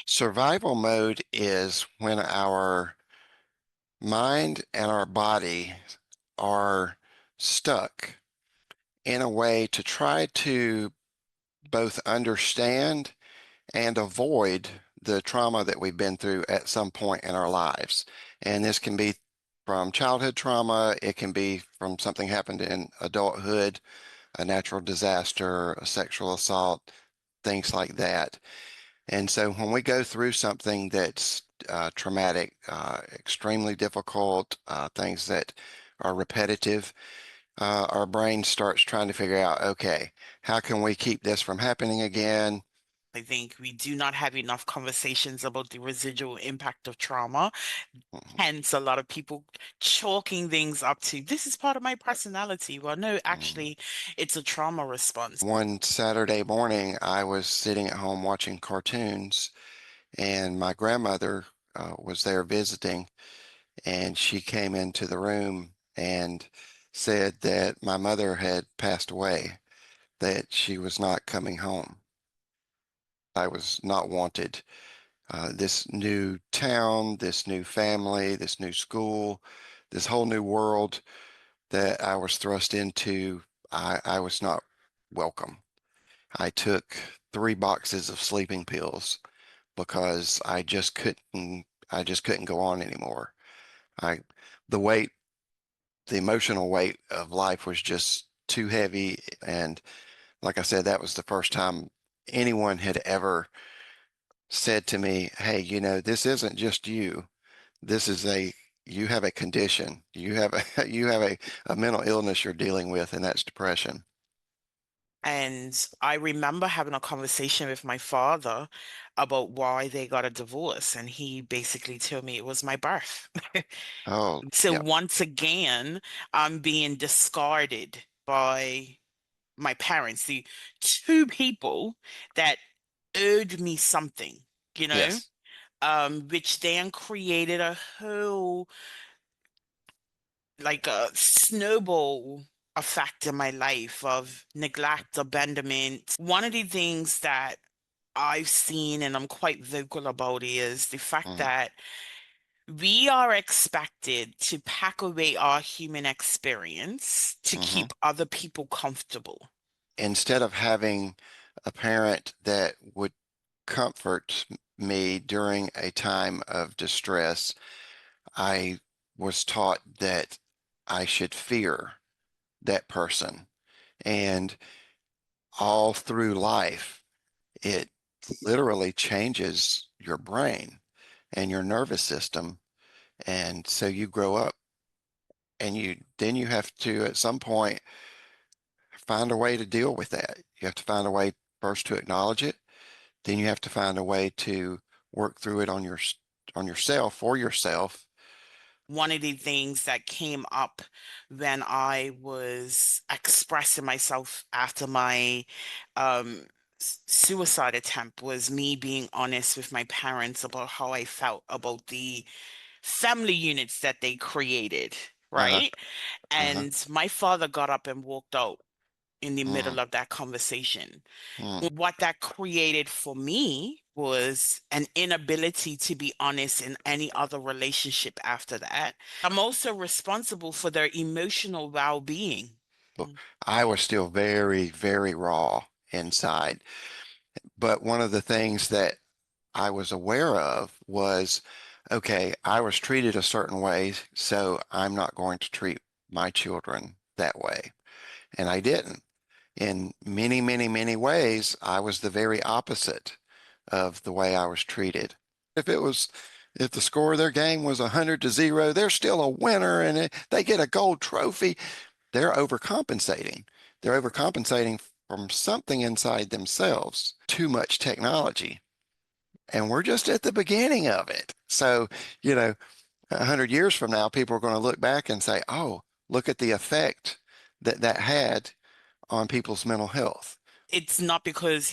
Survival mode is when our mind and our body are stuck in a way to try to both understand and avoid the trauma that we've been through at some point in our lives. And this can be from childhood trauma, it can be from something happened in adulthood, a natural disaster, a sexual assault, things like that. And so when we go through something that's traumatic, extremely difficult, things that are repetitive, our brain starts trying to figure out, okay, how can we keep this from happening again? I think we do not have enough conversations about the residual impact of trauma. Mhm, Hence, a lot of people chalking things up to this is part of my personality. Well, no, mhm. actually, it's a trauma response. One Saturday morning, I was sitting at home watching cartoons, and my grandmother was there visiting, and she came into the room and said that my mother had passed away, that she was not coming home. I was not wanted. This new town, this new family, this new school, this whole new world that I was thrust into, I was not welcome. I took 3 boxes of sleeping pills because I just couldn't go on anymore. I the weight, the emotional weight of life was just too heavy. And like I said, that was the first time anyone had ever said to me, hey, this isn't just you. This is you have a condition. You have you have a mental illness you're dealing with, and that's depression. And I remember having a conversation with my father about why they got a divorce. And he basically told me it was my birth. Oh, So yeah. once again, I'm being discarded by my parents, the two people that owed me something, you know, Yes. which then created a whole like a snowball effect in my life of neglect, abandonment. One of the things that I've seen and I'm quite vocal about is the fact Mhm, that we are expected to pack away our human experience to mhm. keep other people comfortable. Instead of having a parent that would comfort me during a time of distress, I was taught that I should fear that person. And all through life, it literally changes your brain and your nervous system. And so you grow up and you have to at some point find a way to deal with that. You have to find a way first to acknowledge it, then you have to find a way to work through it on yourself for yourself. One of the things that came up when I was expressing myself after my suicide attempt was me being honest with my parents about how I felt about the family units that they created, Uh-huh. right? Uh-huh. And my father got up and walked out in the Mm, middle of that conversation. mm, What that created for me was an inability to be honest in any other relationship after that. I'm also responsible for their emotional well-being. but I was still very, very raw inside. But one of the things that I was aware of was, okay, I was treated a certain way, so I'm not going to treat my children that way. And I didn't. In many, many, many ways, I was the very opposite of the way I was treated. If it was, if the score of their game was 100-0, they're still a winner and they get a gold trophy. They're overcompensating. They're overcompensating from something inside themselves. Too much technology. And we're just at the beginning of it. So, you know, 100 years from now, people are going to look back and say, oh, look at the effect that that had on people's mental health. It's not because,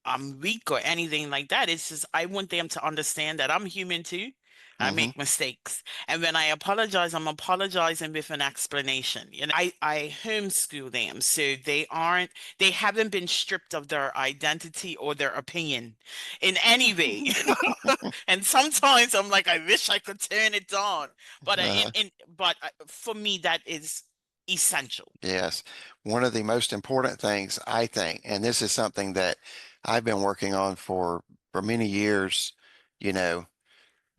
I'm weak or anything like that. It's just I want them to understand that I'm human too. I Mm-hmm. make mistakes. And when I apologize, I'm apologizing with an explanation. I homeschool them, so they haven't been stripped of their identity or their opinion in any way. And sometimes I'm like, I wish I could turn it on. But Uh, for me, that is essential. yes. One of the most important things, I think, and this is something that I've been working on for many years, you know,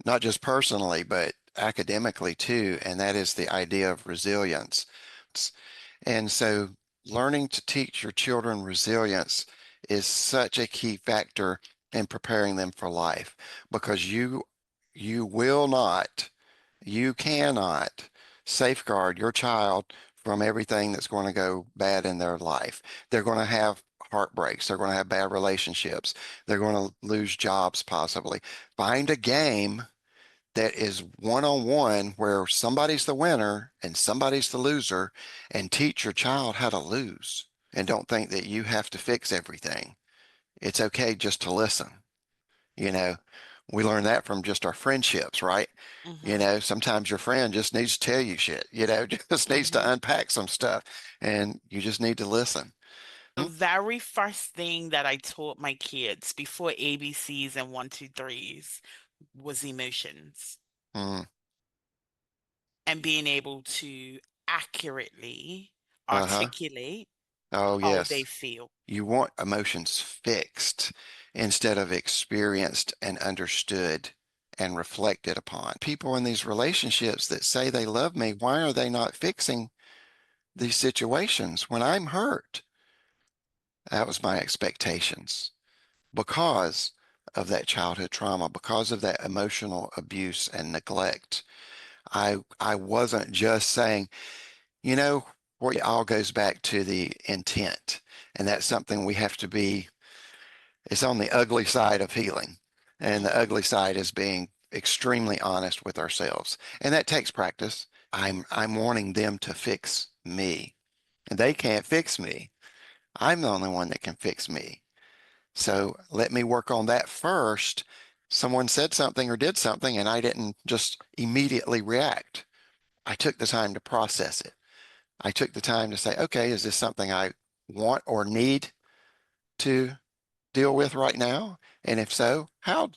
not just personally, but academically too, and that is the idea of resilience. And so learning to teach your children resilience is such a key factor in preparing them for life because you will not, you cannot safeguard your child from everything that's going to go bad in their life. They're going to have heartbreaks. They're going to have bad relationships. They're going to lose jobs possibly. Find a game that is one-on-one where somebody's the winner and somebody's the loser, and teach your child how to lose and don't think that you have to fix everything. It's okay just to listen. You know, we learn that from just our friendships, right? Hmm. Sometimes your friend just needs to tell you shit, just needs to Hmm. unpack some stuff and you just need to listen. The very first thing that I taught my kids before ABCs and one, two, threes was emotions Mm, and being able to accurately uh-huh. articulate Oh, how they yes. feel. You want emotions fixed instead of experienced and understood and reflected upon. People in these relationships that say they love me, why are they not fixing these situations when I'm hurt? That was my expectations because of that childhood trauma, because of that emotional abuse and neglect. I wasn't just saying, where it all goes back to the intent. And that's something we have to be, it's on the ugly side of healing. And the Hmm. ugly side is being extremely honest with ourselves. And that takes practice. I'm wanting them to fix me. And they can't fix me. I'm the only one that can fix me. So let me work on that first. Someone said something or did something, and I didn't just immediately react. I took the time to process it. I took the time to say, okay, is this something I want or need to deal with right now? And if so, how?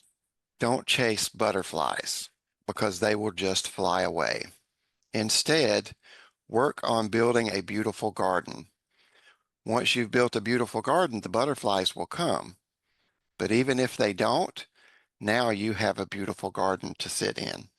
Don't chase butterflies because they will just fly away. Instead, work on building a beautiful garden. Once you've built a beautiful garden, the butterflies will come. But even if they don't, now you have a beautiful garden to sit in.